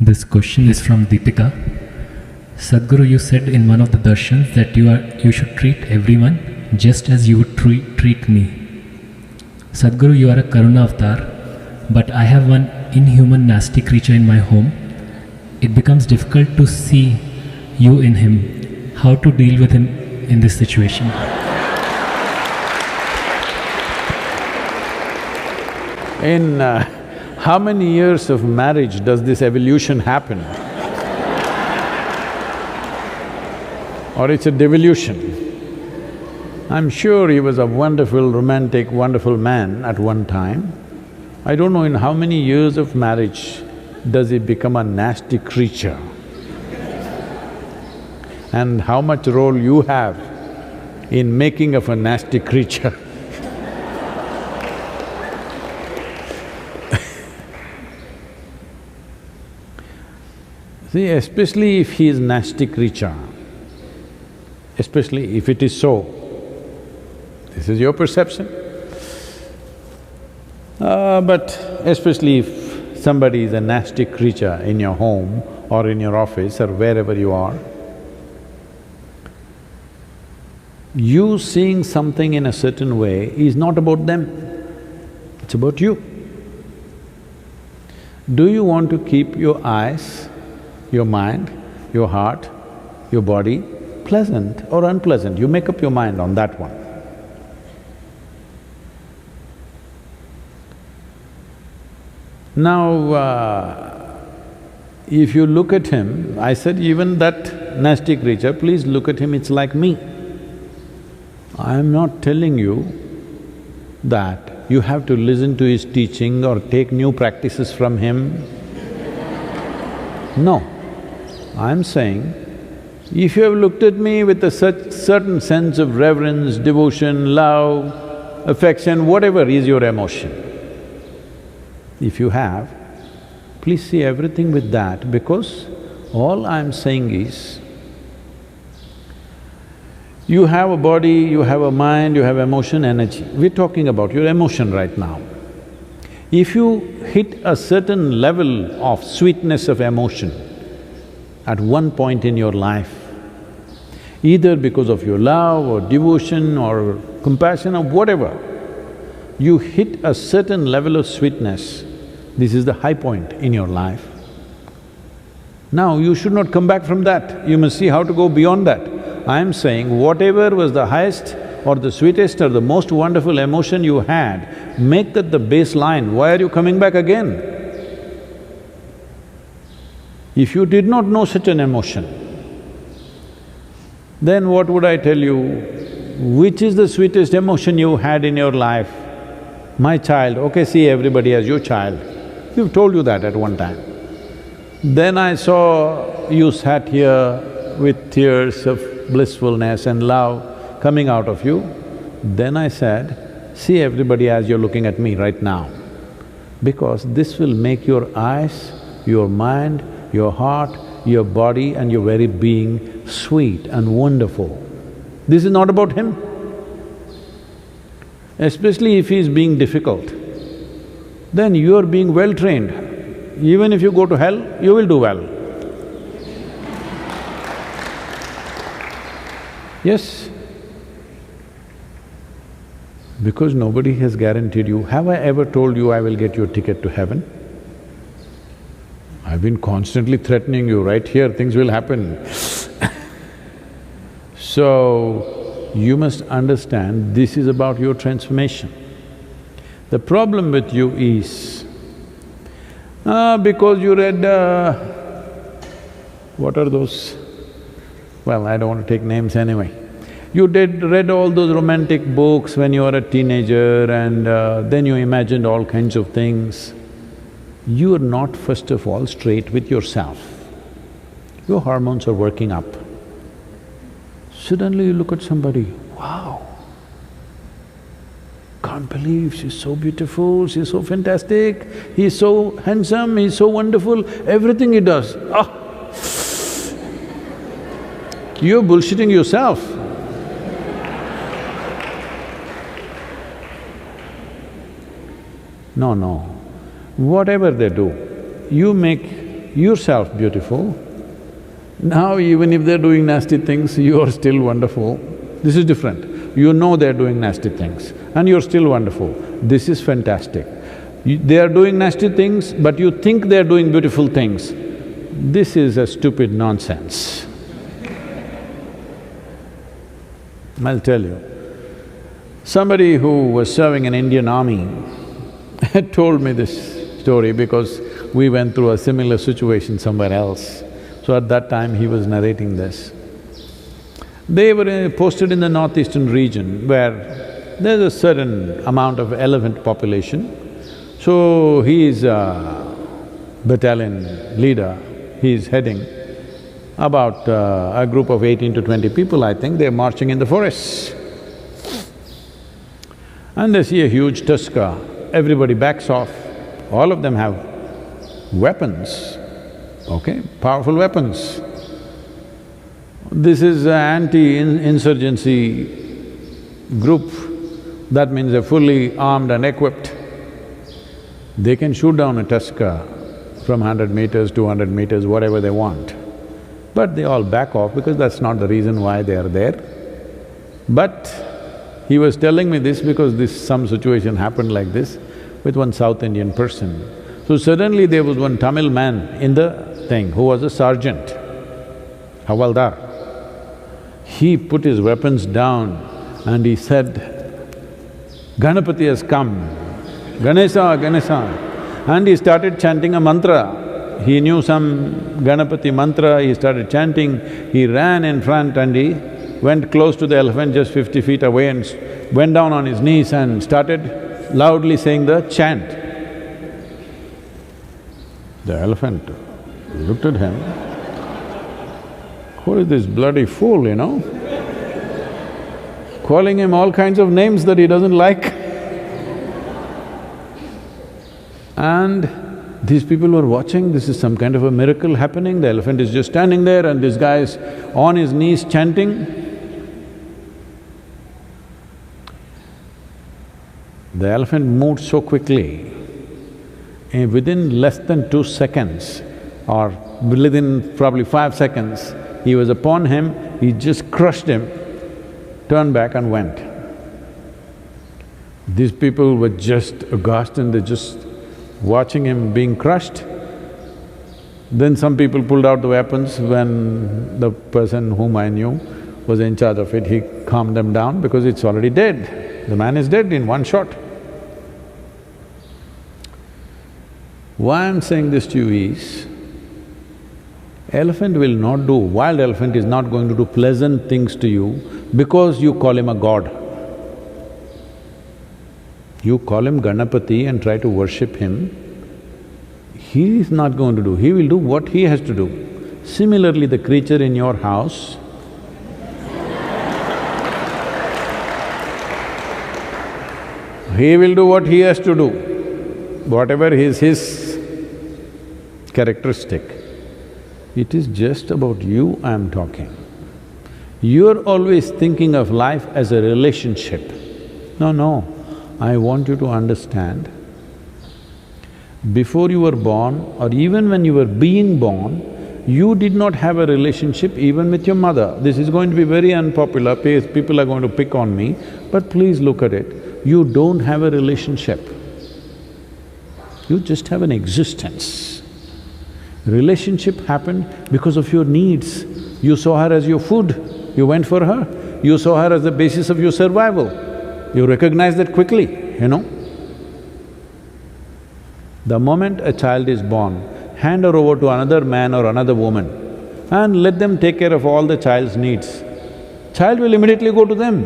This question is from Deepika. Sadhguru, you said in one of the darshans that you should treat everyone just as you would treat me. Sadhguru, you are a Karuna avatar, but I have one inhuman nasty creature in my home. It becomes difficult to see you in him. How to deal with him in this situation? In how many years of marriage does this evolution happen? Or it's a devolution? I'm sure he was a wonderful, romantic, wonderful man at one time. I don't know in how many years of marriage does he become a nasty creature. And how much role you have in making of a nasty creature. See, especially if he is nasty creature, especially if it is so, this is your perception. But especially if somebody is a nasty creature in your home or in your office or wherever you are, you seeing something in a certain way is not about them, it's about you. Do you want to keep your eyes, your mind, your heart, your body pleasant or unpleasant? You make up your mind on that one. Now, if you look at him, I said even that nasty creature, please look at him, it's like me. I am not telling you that you have to listen to his teaching or take new practices from him. No, I'm saying, if you have looked at me with a certain sense of reverence, devotion, love, affection, whatever is your emotion, if you have, please see everything with that, because all I'm saying is, you have a body, you have a mind, you have emotion, energy. We're talking about your emotion right now. If you hit a certain level of sweetness of emotion at one point in your life, either because of your love or devotion or compassion or whatever, you hit a certain level of sweetness, this is the high point in your life. Now you should not come back from that, you must see how to go beyond that. I am saying whatever was the highest or the sweetest or the most wonderful emotion you had, make that the baseline. Why are you coming back again? If you did not know such an emotion, then what would I tell you? Which is the sweetest emotion you had in your life? My child, okay, see everybody as your child. We've told you that at one time. Then I saw you sat here with tears of blissfulness and love coming out of you. Then I said, see everybody as you're looking at me right now, because this will make your eyes, your mind, your heart, your body and your very being sweet and wonderful. This is not about him. Especially if he's being difficult, then you are being well trained. Even if you go to hell, you will do well. Yes, because nobody has guaranteed you. Have I ever told you I will get your ticket to heaven? I've been constantly threatening you, right here things will happen. So, you must understand this is about your transformation. The problem with you is, because you read… what are those? Well, I don't want to take names anyway. You read all those romantic books when you were a teenager and then you imagined all kinds of things. You are not first of all straight with yourself. Your hormones are working up. Suddenly you look at somebody, wow, can't believe she's so beautiful, she's so fantastic, he's so handsome, he's so wonderful, everything he does, ah! You're bullshitting yourself. No, no. Whatever they do, you make yourself beautiful. Now even if they're doing nasty things, you're still wonderful. This is different. You know they're doing nasty things and you're still wonderful. This is fantastic. They are doing nasty things, but you think they're doing beautiful things. This is a stupid nonsense. I'll tell you. Somebody who was serving in Indian army told me this story because we went through a similar situation somewhere else. So at that time he was narrating this. They were posted in the northeastern region where there's a certain amount of elephant population. So he is a battalion leader, he is heading about a group of 18 to 20 people, I think, they're marching in the forests. And they see a huge tusker, everybody backs off, all of them have weapons, okay, powerful weapons. This is an anti-insurgency group, that means they're fully armed and equipped. They can shoot down a tusker from 100 meters, 200 meters, whatever they want. But they all back off because that's not the reason why they are there. But he was telling me this because some situation happened like this with one South Indian person. So suddenly there was one Tamil man in the thing who was a sergeant, Havaldar. He put his weapons down and he said, "Ganapati has come, Ganesha, Ganesha." And he started chanting a mantra. He knew some Ganapati mantra, he started chanting. He ran in front and he went close to the elephant, just 50 feet away, and went down on his knees and started loudly saying the chant. The elephant looked at him, who is this bloody fool, you know? Calling him all kinds of names that he doesn't like. And these people were watching, this is some kind of a miracle happening, the elephant is just standing there and this guy is on his knees chanting. The elephant moved so quickly, and within less than 2 seconds or within probably 5 seconds, he was upon him, he just crushed him, turned back and went. These people were just aghast and they're just watching him being crushed. Then some people pulled out the weapons. When the person whom I knew was in charge of it, he calmed them down because it's already dead. The man is dead in one shot. Why I'm saying this to you is, elephant will not do… wild elephant is not going to do pleasant things to you because you call him a god. You call him Ganapati and try to worship him, he is not going to do, he will do what he has to do. Similarly, the creature in your house, he will do what he has to do, whatever is his characteristic. It is just about you I'm talking. You're always thinking of life as a relationship. No, I want you to understand, before you were born or even when you were being born, you did not have a relationship even with your mother. This is going to be very unpopular, people are going to pick on me, but please look at it. You don't have a relationship. You just have an existence. Relationship happened because of your needs. You saw her as your food, you went for her. You saw her as the basis of your survival. You recognize that quickly, you know. The moment a child is born, hand her over to another man or another woman and let them take care of all the child's needs. Child will immediately go to them.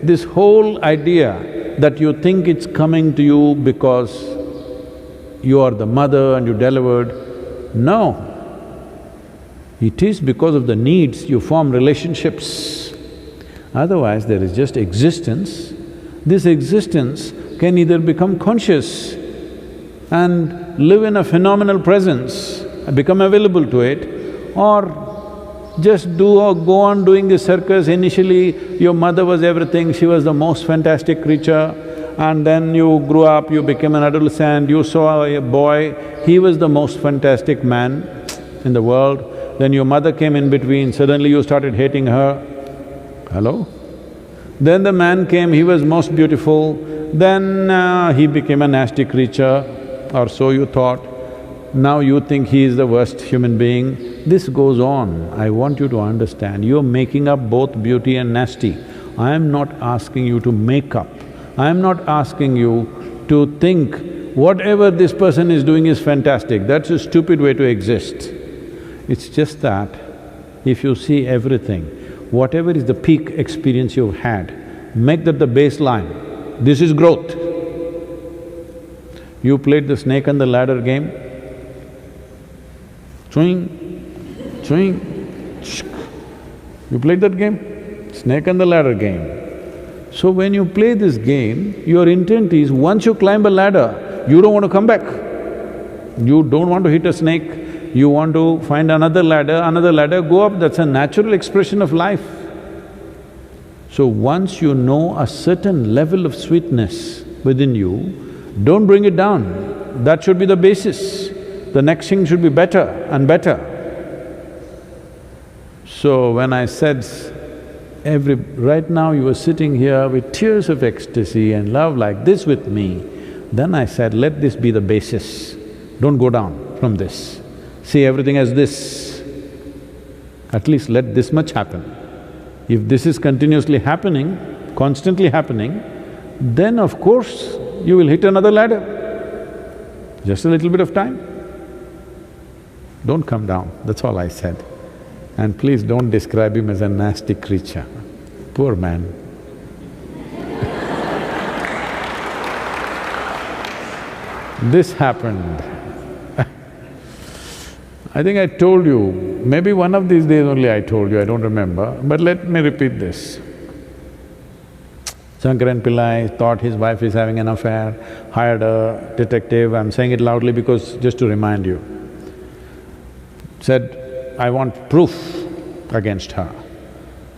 This whole idea that you think it's coming to you because you are the mother and you delivered, no. It is because of the needs you form relationships. Otherwise, there is just existence. This existence can either become conscious and live in a phenomenal presence, become available to it, or just go on doing the circus. Initially, your mother was everything, she was the most fantastic creature, and then you grew up, you became an adolescent, you saw a boy, he was the most fantastic man in the world, then your mother came in between, suddenly you started hating her. Hello? Then the man came, he was most beautiful, then he became a nasty creature, or so you thought. Now you think he is the worst human being. This goes on. I want you to understand, you're making up both beauty and nasty. I am not asking you to make up. I am not asking you to think whatever this person is doing is fantastic. That's a stupid way to exist. It's just that if you see everything, whatever is the peak experience you've had, make that the baseline. This is growth. You played the snake and the ladder game? Swing, swing, shk. You played that game? Snake and the ladder game. So when you play this game, your intent is once you climb a ladder, you don't want to come back. You don't want to hit a snake, you want to find another ladder, go up, that's a natural expression of life. So once you know a certain level of sweetness within you, don't bring it down. That should be the basis. The next thing should be better and better. So when I said right now you were sitting here with tears of ecstasy and love like this with me, then I said, let this be the basis. Don't go down from this. See everything as this. At least let this much happen. If this is continuously happening, constantly happening, then of course you will hit another ladder. Just a little bit of time. Don't come down, that's all I said. And please don't describe him as a nasty creature. Poor man. This happened. I think I told you, maybe one of these days only I told you, I don't remember, but let me repeat this. Shankaran Pillai thought his wife is having an affair, hired a detective, I'm saying it loudly because just to remind you. Said, I want proof against her.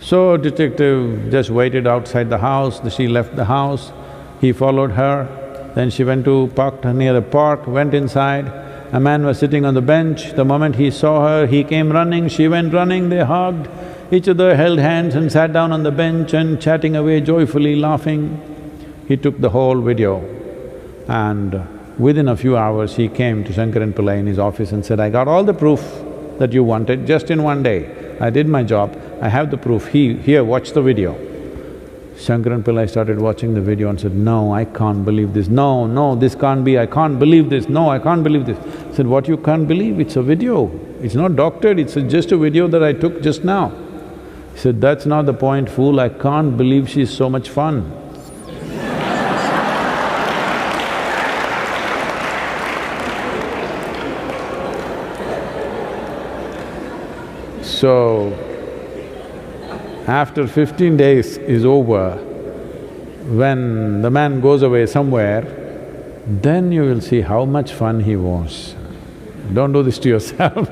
So detective just waited outside the house, she left the house, he followed her, then she went to parked near the park, went inside. A man was sitting on the bench, the moment he saw her, he came running, she went running, they hugged, each other held hands and sat down on the bench and chatting away joyfully, laughing. He took the whole video and within a few hours he came to Shankaran Pillai in his office and said, I got all the proof that you wanted just in one day. I did my job, I have the proof, here, watch the video. Shankaran Pillai started watching the video and said, no, I can't believe this, no, this can't be, I can't believe this, no, I can't believe this. I said, what you can't believe? It's a video, it's not doctored, it's just a video that I took just now. He said, that's not the point, fool, I can't believe she's so much fun. So, after 15 days is over, when the man goes away somewhere, then you will see how much fun he was. Don't do this to yourself